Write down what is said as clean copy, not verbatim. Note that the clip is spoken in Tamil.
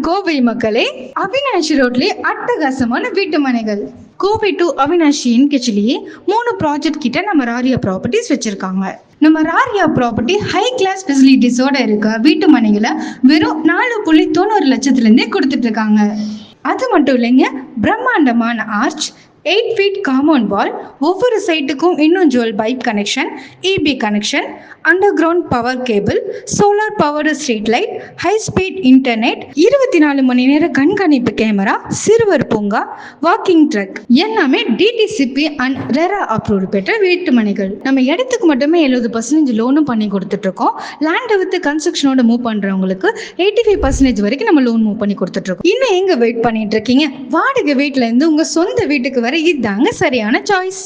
கோவை மக்களே, அவினாஷி ரோட்லயே அட்டகாசமான வீட்டு மனைகள். கோவை டு அவினாஷி என்கேச்சிலேயே 3 ப்ராஜெக்ட் கிட்ட நம்ம ராரியா ப்ராப்பர்ட்டிஸ் வச்சிருக்காங்க. நம்ம ராரியா ப்ராப்பர்ட்டி ஹை கிளாஸ் ஃபெசிலிட்டிஸோட இருக்க வீட்டு மனைகளை வெறும் 4.90 லட்சத்துலேருந்தே கொடுத்துட்டு இருக்காங்க. அது மட்டும் இல்லைங்க, பிரம்மாண்டமான ஆர்ச், 8 feet காம்பவுண்ட் வால், ஒவ்வொரு சைட்டுக்கும் இன்னும் jewel pipe connection, EB connection, under ground power cable, solar powered street light, high speed internet, 24 மணி நேர கண்காணிப்பு கேமரா, சிறுவர் பூங்கா, வாக்கிங் ட்ரக், எல்லாமே டிடிசிபி அண்ட் ரெரா அப்ரூவ்டு பெற்ற வீட்டு மனைகள். நம்ம இடத்துக்கு மட்டுமே 70% லோனும் பண்ணி கொடுத்துட்டு இருக்கோம். லேண்டை வித்து கன்ஸ்ட்ரக்ஷனோட மூவ் பண்றவங்களுக்கு 85% வரைக்கும் நம்ம லோன் மூவ் பண்ணி கொடுத்துட்டு இருக்கோம். இன்னும் எங்க வெயிட் பண்ணிட்டு இருக்கீங்க? வாடகை வீட்டுல இருந்து உங்க சொந்த வீட்டுக்கு வர இதாங்க சரியான சாய்ஸ்.